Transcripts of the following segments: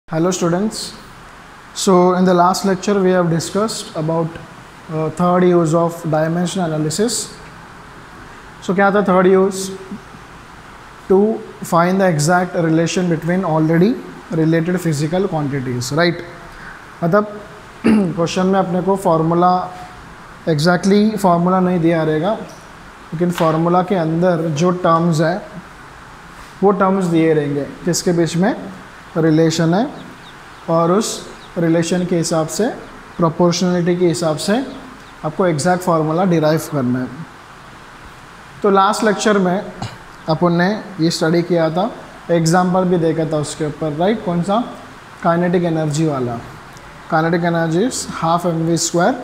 Hello students. So in the last lecture we have discussed about third use of dimension analysis. So क्या था third use? To find the exact relation between already related physical quantities, right? मतलब question में अपने को formula exactly formula नहीं दिया रहेगा, लेकिन फार्मूला के अंदर जो टर्म्स है वो टर्म्स दिए रहेंगे किसके बीच में रिलेशन है, और उस रिलेशन के हिसाब से प्रोपोर्शनलिटी के हिसाब से आपको एग्जैक्ट फार्मूला डिराइव करना है. तो लास्ट लेक्चर में अपन ने ये स्टडी किया था, एग्जाम्पल भी देखा था उसके ऊपर, राइट? कौन सा? काइनेटिक एनर्जी वाला. Kinetic energy is half mv²,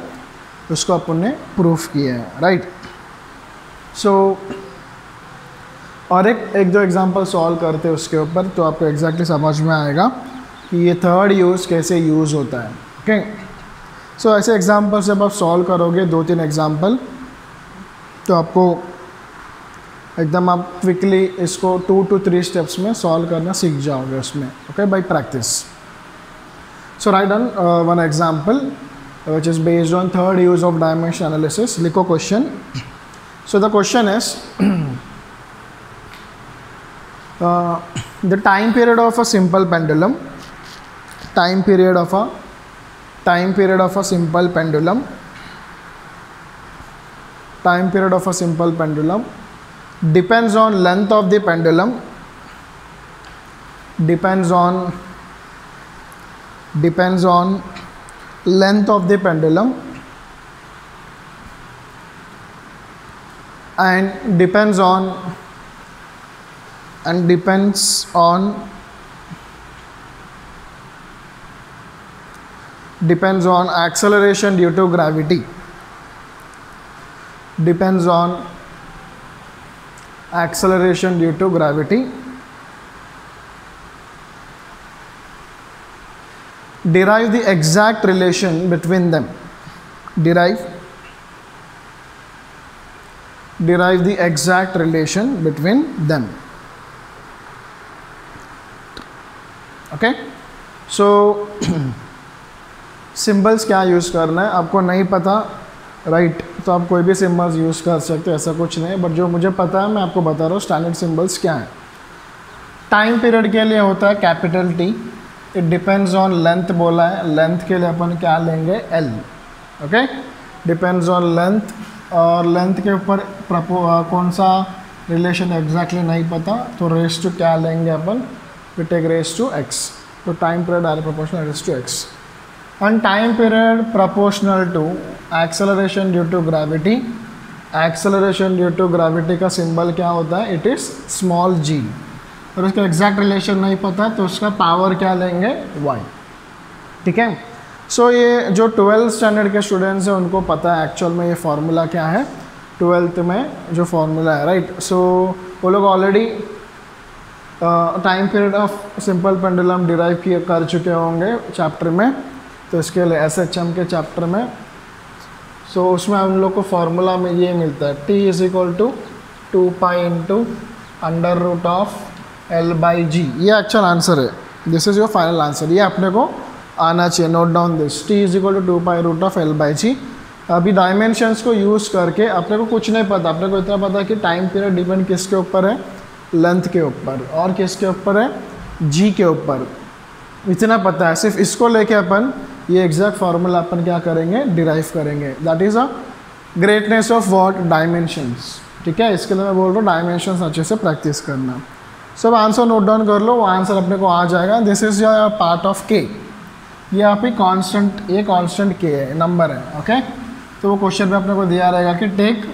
उसको अपन ने प्रूफ किया है, राइट? सो और एक दो एग्जांपल सॉल्व करते हैं उसके ऊपर, तो आपको एग्जैक्टली समझ में आएगा कि ये थर्ड यूज़ कैसे यूज़ होता है. ओके, सो ऐसे एग्जांपल जब आप सॉल्व करोगे 2-3 एग्जांपल, तो आपको एकदम आप क्विकली इसको 2 to 3 स्टेप्स में सॉल्व करना सीख जाओगे उसमें. Okay, bye practice. So write down one example which is based on third use of dimension analysis. लिखो question. So the question is the time period of a simple pendulum, time period of a simple pendulum, time period of a simple pendulum depends on length of the pendulum, depends on length of the pendulum, and depends on acceleration due to gravity, depends on acceleration due to gravity. Derive the exact relation between them. Derive the exact relation between them. Okay, so symbols क्या use करना है आपको नहीं पता, right? तो आप कोई भी सिंबल्स यूज़ कर सकते हो, ऐसा कुछ नहीं, बट जो मुझे पता है मैं आपको बता रहा हूँ स्टैंडर्ड सिंबल्स क्या है. टाइम पीरियड के लिए होता है capital T. It depends on length बोला है, लेंथ के लिए अपन क्या लेंगे? L. Okay, depends on length, और लेंथ के ऊपर कौन सा रिलेशन एग्जैक्टली नहीं पता, तो रेस टू क्या लेंगे अपन? We take raise to x. तो time period are proportional raise to x. And time period proportional to acceleration due to gravity. Acceleration due to gravity का सिंबल क्या होता है? It is small g. और उसका एग्जैक्ट रिलेशन नहीं पता तो उसका पावर क्या लेंगे? y. ठीक है. सो ये जो 12th स्टैंडर्ड के स्टूडेंट्स हैं उनको पता है एक्चुअल में ये फार्मूला क्या है, 12th में जो फार्मूला है, राइट? सो वो लोग already time period of simple pendulum derive कर चुके होंगे चैप्टर में, तो इसके लिए SHM के चैप्टर में. सो उसमें हम लोग को फार्मूला में ये मिलता है, T = 2π × √L/g. ये एक्चुअल आंसर है, this is your final answer. ये अपने को आना चाहिए. Note down this, T = 2π√L/g. अभी डायमेंशंस को यूज़ करके अपने को कुछ नहीं पता, अपने को इतना पता है कि टाइम पीरियड डिपेंड किसके ऊपर है? लेंथ के ऊपर. और किसके ऊपर है? G के ऊपर. इतना पता है. सिर्फ इसको लेके अपन ये एग्जैक्ट फार्मूला अपन क्या करेंगे? डिराइव करेंगे. That is a greatness of what? Dimensions. ठीक है, इसके लिए मैं बोल रहा हूँ डायमेंशंस अच्छे से प्रैक्टिस करना. सब आंसर नोट डाउन कर लो, वो आंसर अपने को आ जाएगा. This is your part of K. ये आप ही कांस्टेंट, ये कांस्टेंट K है, नंबर है. ओके, तो वो क्वेश्चन में अपने को दिया रहेगा कि टेक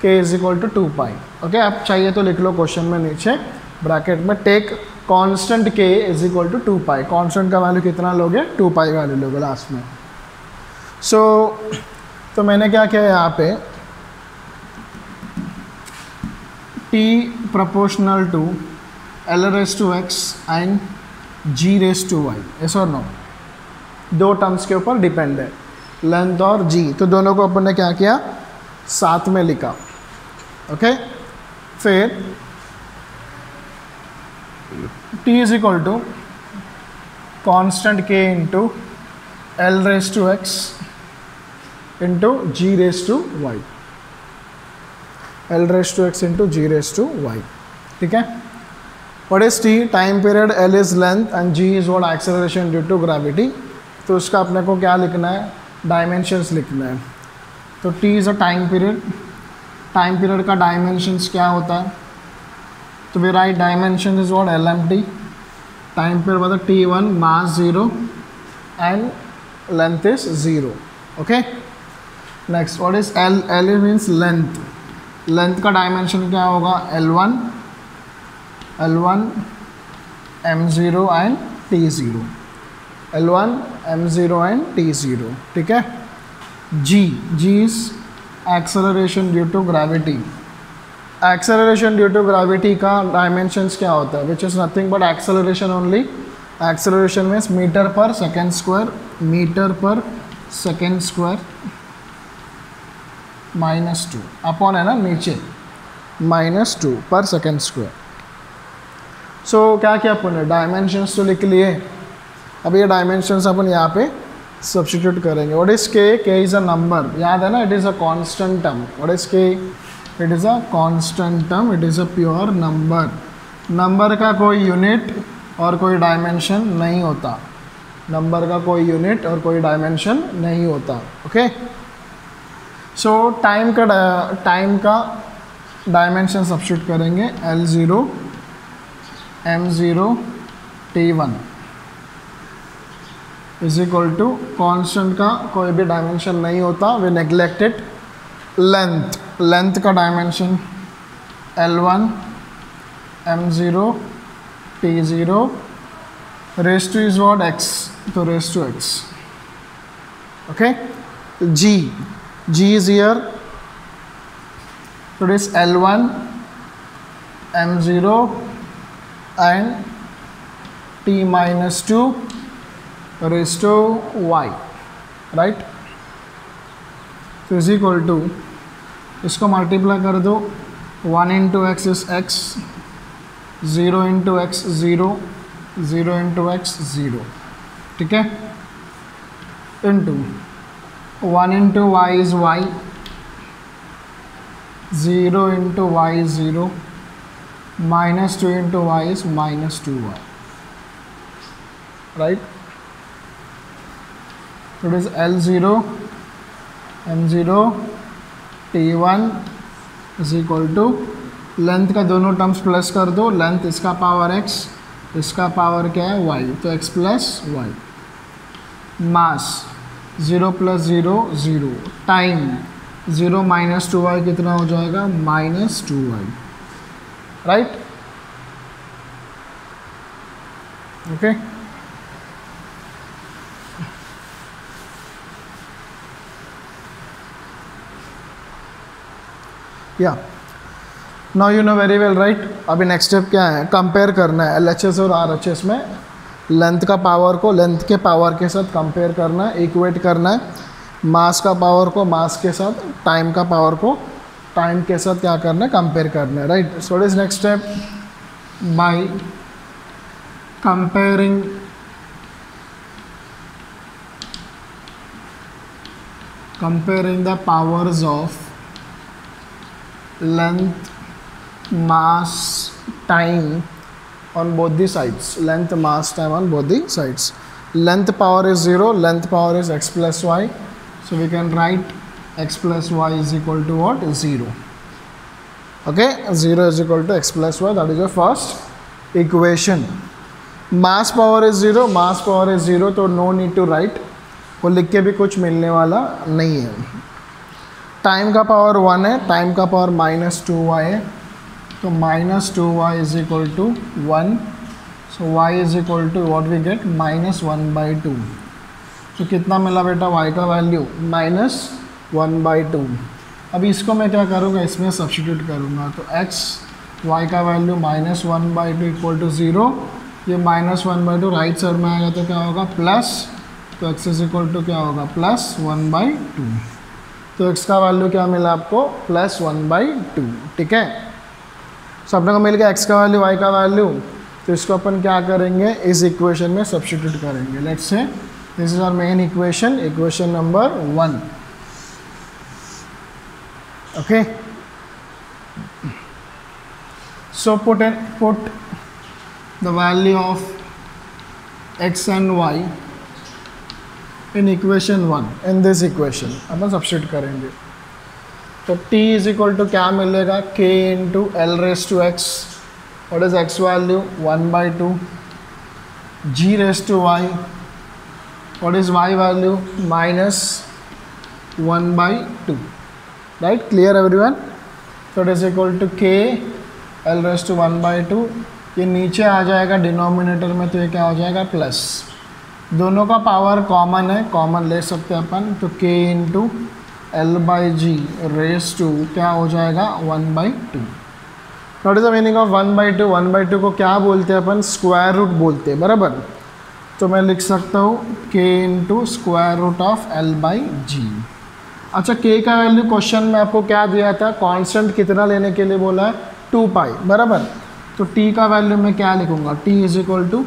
K = 2π. ओके, आप चाहिए तो लिख लो क्वेश्चन में नीचे ब्रैकेट में, टेक कांस्टेंट K = 2π. कांस्टेंट का वैल्यू कितना लोगे? 2π वैल्यू लोगे लास्ट में. सो तो मैंने क्या किया यहाँ पे, T proportional to L/x and G/y. yes or no? दो टर्म्स के ऊपर डिपेंड है, लेंथ और G. तो दोनों को अपन ने क्या किया? साथ में लिखा. ओके, फिर T = constant k into L raise to X into G raise to Y, L raise to X into G raise to Y, ठीक है। What is T? Time period, L is length and G is what acceleration due to gravity. तो उसका अपने को क्या लिखना है? Dimensions लिखना है। तो T is a time period, time period का डायमेंशंस क्या होता है? तो we write dimension is what L M T, time period मतलब t1 mass 0 and length is 0, okay. Next what is L? L means length, length का dimension क्या होगा? L1 M0 and T0, L1 M0 and T0, ठीक है। G is acceleration due to gravity, acceleration due to gravity का dimensions क्या होता है? Which is nothing but acceleration only, acceleration means metre per second square, metre per second square -2 upon है ना नीचे -2 पर सेकेंड स्क्वायर। सो क्या क्या अपन ने डायमेंशंस तो लिख लिए, अब ये डायमेंशंस अपन यहाँ पे सब्स्टिट्यूट करेंगे। व्हाट इज के? के इज़ अ नंबर, याद है ना, it is a constant term. What is K? It is a constant term, it is a pure number. Number का कोई यूनिट और कोई डायमेंशन नहीं होता, नंबर का कोई यूनिट और कोई डायमेंशन नहीं होता, ओके। सो टाइम का डायमेंशन सब्स्टिट्यूट करेंगे, L0 M0 T1 is equal to, constant का कोई भी डायमेंशन नहीं होता, वी नेग्लेक्टेड लेंथ, लेंथ का dimension L1 M0 T0 raise to is what x, तो raise to x, okay. G is here, so it is L1 M0 and T minus 2 raised to y, right? So is equal to, इसको multiply कर दो, 1 into x is x, 0 into x 0, 0 into x 0, ठीक है, into 1 into y is y, 0 into y is 0, minus 2 into y is minus 2y, right? So it is L0 M0 T1 is equal to, length का दोनों terms plus कर दो, length इसका power x, इसका power क्या है y, तो x plus y, mass 0 plus 0 0, time 0 minus 2y कितना हो जाएगा? Minus 2y, right, okay. या now you know very well, right. अभी नेक्स्ट स्टेप क्या है? कंपेयर करना है LHS और RHS में लेंथ का पावर को लेंथ के पावर के साथ कंपेयर करना है, इक्वेट करना है, मास का पावर को मास के साथ, टाइम का पावर को टाइम के साथ क्या करना है? कंपेयर करना है, right. So what is next step? By comparing the powers of length, mass, time on both the sides, length, mass, time on both the sides. Length power is 0, length power is x plus y, so we can write x plus y is equal to what? 0, okay, 0 is equal to x plus y, that is your first equation. Mass power is 0, mass power is 0, तो no need to write, वो लिख के भी कुछ मिलने वाला नहीं है। टाइम का पावर 1 है, टाइम का पावर -2y है, तो -2y is equal to 1, so y is equal to what we get? -1/2। तो कितना मिला बेटा y का वैल्यू? -1/2। अभी इसको मैं क्या करूँगा? इसमें सब्स्टिट्यूट करूँगा, तो x y का वैल्यू -1/2 इक्वल टू 0, ये -1/2 राइट साइड में आएगा तो क्या होगा? प्लस, तो x इज इक्वल टू क्या होगा? +1/2। तो x का वैल्यू क्या मिला आपको? +1/2, ठीक है। सो अपने को मिल गया x का वैल्यू, y का वैल्यू, तो तो इसको अपन क्या करेंगे, इस इक्वेशन में सब्स्टिट्यूट करेंगे. Let's say this is our main equation, equation number 1. Okay, so put the value of x and y in equation 1 in this equation. अपन सब्स्टिट्यूट करेंगे. तो t इज इक्वल टू क्या मिलेगा, k into L raise to X. What is x value, 1/2. g raise to y, what is y value, -1/2. Right, clear everyone. तो it is equal to k L raise to 1/2. ये नीचे आ जाएगा denominator में, तो ये क्या हो जाएगा, प्लस. दोनों का पावर कॉमन है, कॉमन ले सकते हैं अपन. तो k into L by G raise to क्या हो जाएगा, 1/2. What is the meaning of 1/2. 1/2 को क्या बोलते हैं अपन, स्क्वायर रूट बोलते हैं, बराबर. तो मैं लिख सकता हूँ k into square root of L by G. अच्छा, k का वैल्यू क्वेश्चन में आपको क्या दिया था, कांस्टेंट कितना लेने के लिए बोला है, 2π, बराबर. तो t का वैल्यू मैं क्या लिखूंगा, t is equal to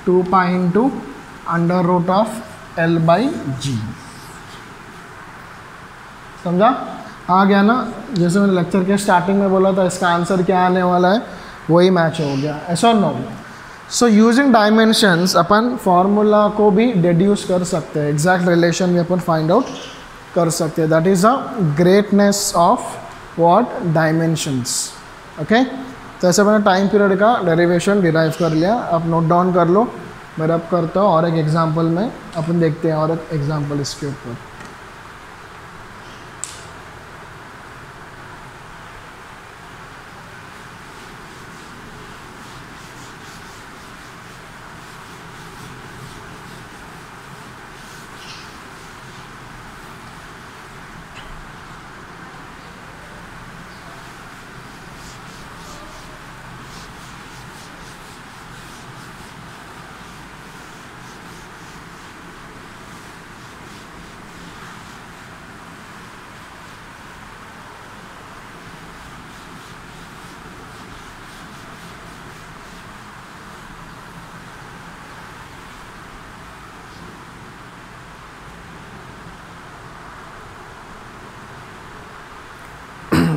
2π into under root of L by G. समझा, आ गया ना. जैसे मैंने लेक्चर के स्टार्टिंग में बोला था, इसका आंसर क्या आने वाला है, वही मैच हो गया. ऐसा नो. सो यूजिंग डायमेंशंस अपन फॉर्मूला को भी डिड्यूस कर सकते हैं, एग्जैक्ट रिलेशन भी अपन फाइंड आउट कर सकते हैं. That is a greatness of what, dimensions. Okay, तो ऐसे मैंने टाइम पीरियड का डेरिवेशन डिराइव कर लिया. आप नोट डाउन कर लो, मैं अब करता हूँ और एक एग्जांपल में अपन देखते हैं, और एक एग्जांपल इसके ऊपर.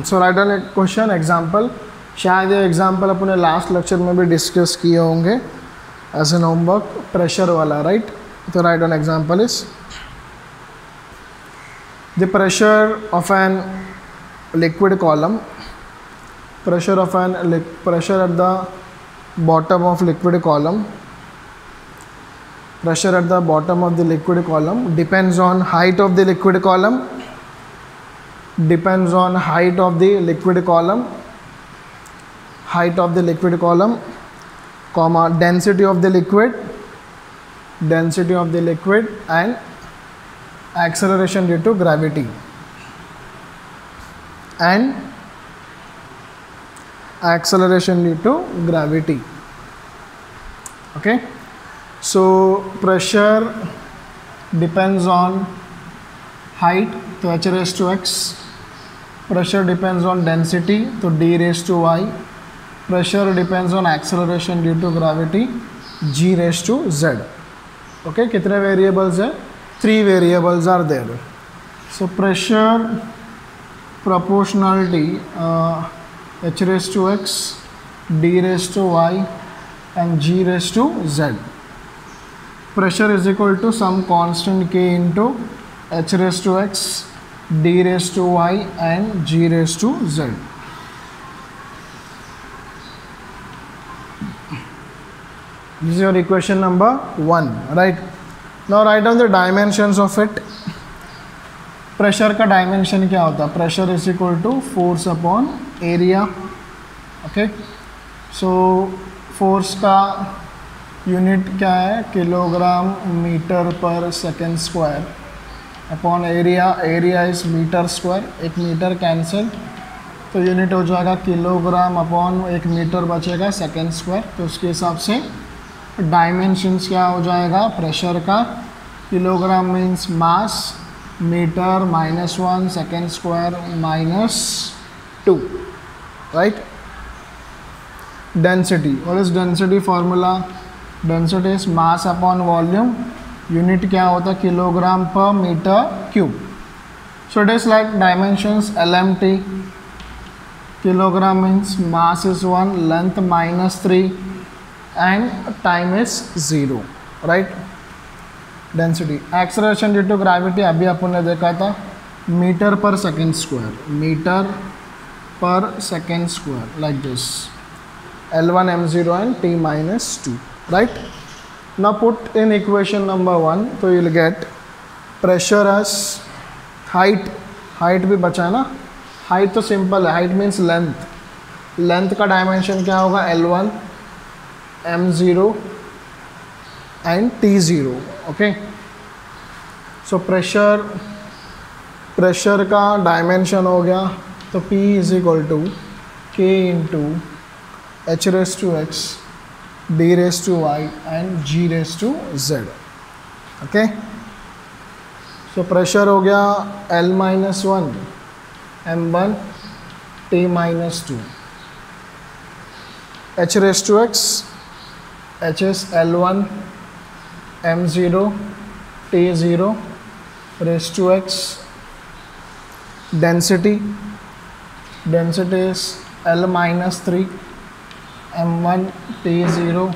सो राइट ऑन क्वेश्चन एग्जाम्पल. शायद ये एग्जाम्पल अपने लास्ट लेक्चर में भी डिस्कस किए होंगे एज एन होमवर्क, प्रेशर वाला, राइट. तो right on example is the pressure of an liquid column, pressure at the bottom of liquid column, pressure at the bottom of the liquid column depends on height of the liquid column, depends on height of the liquid column, height of the liquid column, comma density of the liquid, density of the liquid, and acceleration due to gravity, and acceleration due to gravity. Okay, so pressure depends on height, तो h raised to x. Pressure depends on density, तो d raised to y. Pressure depends on acceleration due to gravity, g raised to z. Okay, कितने variables है, 3 variables are there. So pressure proportionality, h raised to x, d raised to y, and g raised to z. Pressure is equal to some constant k into h raised to x, d raised to y, and g raised to z. This is your equation number 1, right? Now write down the dimensions of it. Pressure का dimension क्या होता है, pressure is equal to force upon area. Okay, so force का unit क्या है, kilogram metre per second square upon area, area is metre square. एक metre cancel, तो unit हो जाएगा किलोग्राम अपॉन एक मीटर बचेगा सेकेंड स्क्वायर. तो उसके हिसाब से डायमेंशंस क्या हो जाएगा प्रेशर का, kilogram means mass, metre -1 second square -2, right. Density, what is density formula? Density is mass upon volume, unit क्या होता है? Kilogram per metre cube. So it is like dimensions LMT. Kilogram means mass is 1, length -3 and time is 0, right? Density. Acceleration due to gravity अभी अपन ने देखा था metre per second square, metre per second square, like this L1 m0 and t-2, right? Now put in equation number 1, so you will get pressure as height. height भी बचा है ना, height तो सिंपल है, height means length. length का dimension क्या होगा? L1 m0 and t0, okay? so pressure का डायमेंशन हो गया, तो P is equal to K into h raised to x, d raised to y and g raised to z, okay? so pressure हो गया L-1 m1 t-2, h raised to x, h is L1 m0 t0 raised to x. density is L-3 m1 t0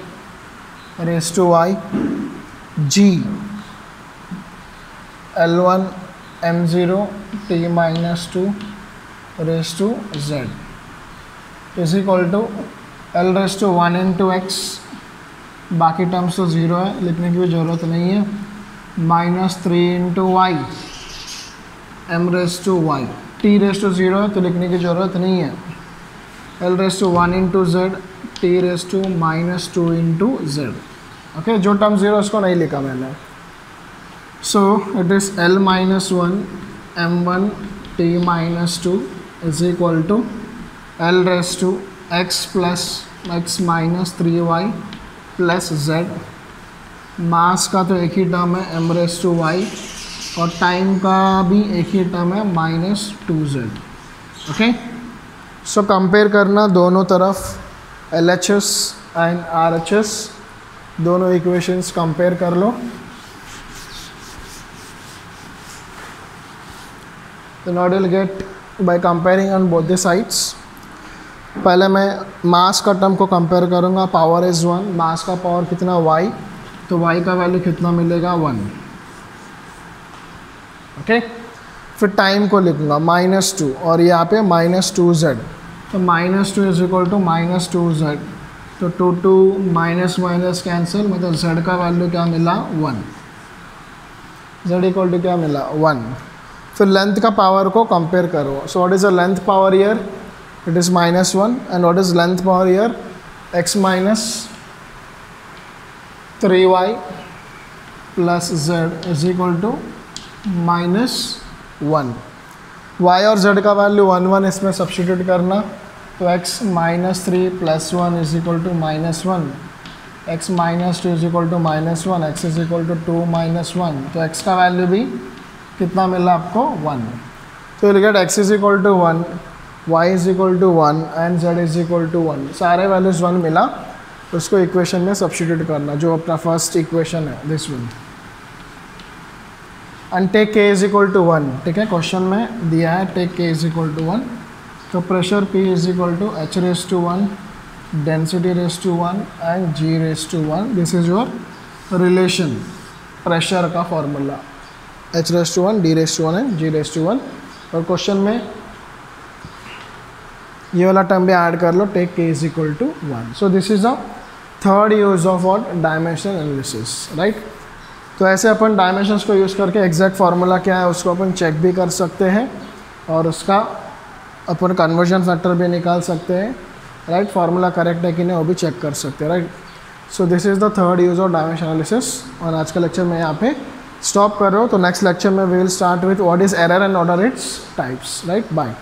raised to y. g L1 m0 t-2 raised to z is equal to L raised to 1 into x, बाकी terms तो zero है, लिखने की भी ज़रूरत नहीं है, -3 into y m raised to y. t raised to 0 है तो लिखने की ज़रूरत नहीं है. L raised to 1 into z, t raised to -2 into z, okay? जो टर्म ज़ीरो उसको नहीं लिखा मैंने. So it is L-1 m1 t-2 is equal to L raised to x plus x minus 3y plus z. Mass का तो एक ही term है m raised to y, और टाइम का भी एक ही टर्म है -2z, ओके? सो कंपेयर करना दोनों तरफ LHS एंड RHS, दोनों इक्वेशंस कंपेयर कर लो. then what you'll get by comparing on both the sides. पहले मैं मास का टर्म को कंपेयर करूँगा. पावर इज़ 1, मास का पावर कितना? y, तो y का वैल्यू कितना मिलेगा? 1, ओके? फिर टाइम को लिखूँगा -2 और यहाँ पे -2z, तो -2 इज इक्वल टू -2z, तो 2 माइनस कैंसिल, मतलब z का वैल्यू क्या मिला? 1. z इक्वल टू क्या मिला? 1. फिर लेंथ का पावर को कंपेयर करो. So what is the length power here? it is -1. and what is length power here? x minus 3y plus z is equal to -1. y और z का value 1 1 इसमें substitute करना, तो x -3 + 1 is equal to -1, x -2 is equal to -1, x is equal to 2 - 1, तो x का value भी कितना मिला आपको? 1. तो you'll get x is equal to 1, y is equal to 1 and z is equal to 1. सारे वैल्यूज़ 1 मिला, उसको इक्वेशन में सब्स्टिट्यूट करना, जो अपना फर्स्ट इक्वेशन है, this one. And take k is equal to 1, ठीक है? क्वेश्चन में दिया है take k is equal to 1, तो pressure P is equal to h raise to 1, density raise to 1 and g raise to 1. This is your relation, pressure का formula, h raise to 1, d raise to 1 and g raise to 1. और question में ये वाला term भी add कर लो, take k is equal to 1. So this is the third use of what? Dimensional analysis, right? तो ऐसे अपन डायमेंशंस को यूज़ करके एग्जैक्ट फार्मूला क्या है उसको अपन चेक भी कर सकते हैं, और उसका अपन कन्वर्जन फैक्टर भी निकाल सकते हैं, राइट? फार्मूला करेक्ट है कि नहीं वो भी चेक कर सकते हैं, right? So this is the third use of dimension analysis. और आज का लेक्चर मैं यहाँ पे स्टॉप कर रहा हूँ. तो नेक्स्ट लेक्चर में we will start with what is error and what are its types, right? Bye.